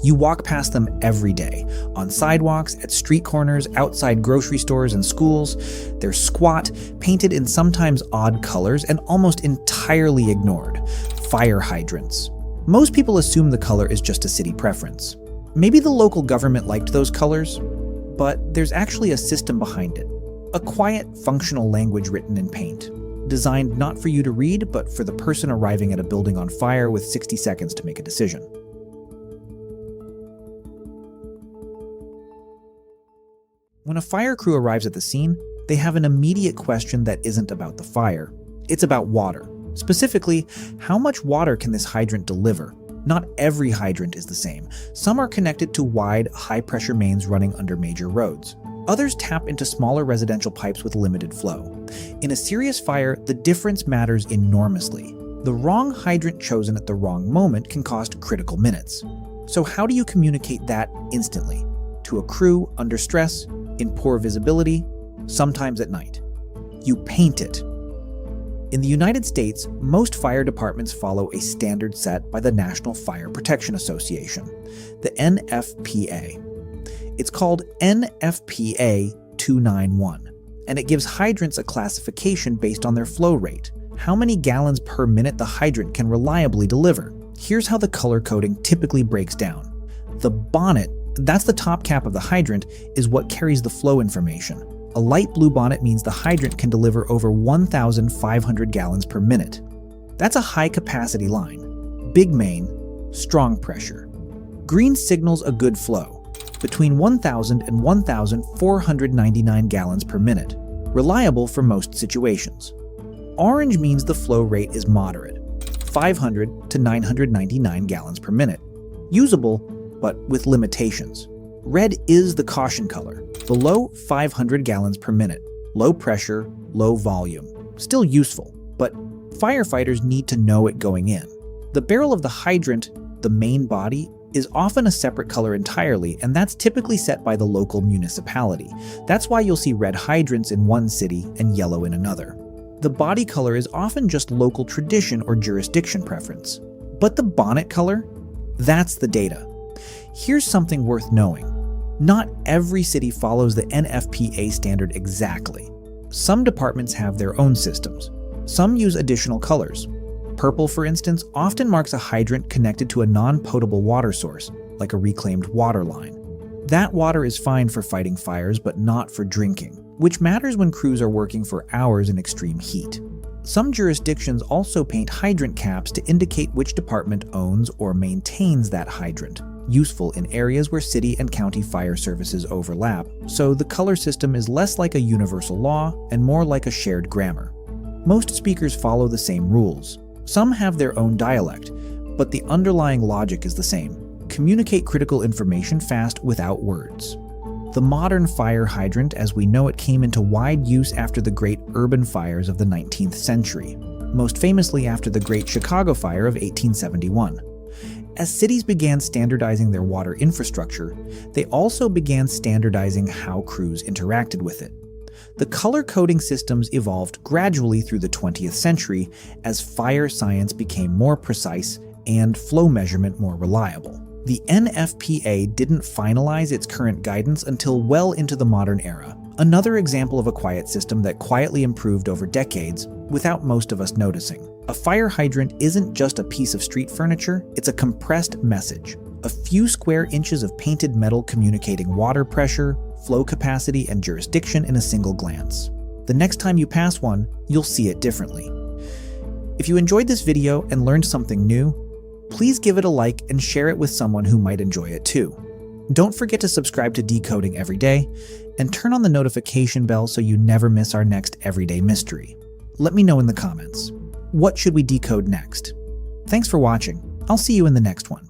You walk past them every day, on sidewalks, at street corners, outside grocery stores and schools. They're squat, painted in sometimes odd colors, and almost entirely ignored. Fire hydrants. Most people assume the color is just a city preference. Maybe the local government liked those colors, but there's actually a system behind it. A quiet, functional language written in paint, designed not for you to read, but for the person arriving at a building on fire with 60 seconds to make a decision. When a fire crew arrives at the scene, they have an immediate question that isn't about the fire. It's about water. Specifically, how much water can this hydrant deliver? Not every hydrant is the same. Some are connected to wide, high-pressure mains running under major roads. Others tap into smaller residential pipes with limited flow. In a serious fire, the difference matters enormously. The wrong hydrant chosen at the wrong moment can cost critical minutes. So how do you communicate that instantly? To a crew under stress, in poor visibility, sometimes at night. You paint it. In the United States, most fire departments follow a standard set by the National Fire Protection Association, the NFPA. It's called NFPA 291, and it gives hydrants a classification based on their flow rate, how many gallons per minute the hydrant can reliably deliver. Here's how the color coding typically breaks down. The bonnet, that's the top cap of the hydrant, is what carries the flow information. A light blue bonnet means the hydrant can deliver over 1,500 gallons per minute. That's a high-capacity line. Big main, strong pressure. Green signals a good flow, between 1,000 and 1,499 gallons per minute, reliable for most situations. Orange means the flow rate is moderate, 500 to 999 gallons per minute, usable, but with limitations. Red is the caution color, below 500 gallons per minute, low pressure, low volume. Still useful, but firefighters need to know it going in. The barrel of the hydrant, the main body, is often a separate color entirely, and that's typically set by the local municipality. That's why you'll see red hydrants in one city and yellow in another. The body color is often just local tradition or jurisdiction preference. But the bonnet color? That's the data. Here's something worth knowing. Not every city follows the NFPA standard exactly. Some departments have their own systems. Some use additional colors. Purple, for instance, often marks a hydrant connected to a non-potable water source, like a reclaimed water line. That water is fine for fighting fires, but not for drinking, which matters when crews are working for hours in extreme heat. Some jurisdictions also paint hydrant caps to indicate which department owns or maintains that hydrant, useful in areas where city and county fire services overlap, so the color system is less like a universal law and more like a shared grammar. Most speakers follow the same rules. Some have their own dialect, but the underlying logic is the same. Communicate critical information fast without words. The modern fire hydrant as we know it came into wide use after the great urban fires of the 19th century, most famously after the Great Chicago Fire of 1871. As cities began standardizing their water infrastructure, they also began standardizing how crews interacted with it. The color coding systems evolved gradually through the 20th century as fire science became more precise and flow measurement more reliable. The NFPA didn't finalize its current guidance until well into the modern era. Another example of a quiet system that quietly improved over decades without most of us noticing. A fire hydrant isn't just a piece of street furniture, it's a compressed message. A few square inches of painted metal communicating water pressure, flow capacity, and jurisdiction in a single glance. The next time you pass one, you'll see it differently. If you enjoyed this video and learned something new, please give it a like and share it with someone who might enjoy it too. Don't forget to subscribe to Decoding Everyday and turn on the notification bell so you never miss our next everyday mystery. Let me know in the comments. What should we decode next? Thanks for watching. I'll see you in the next one.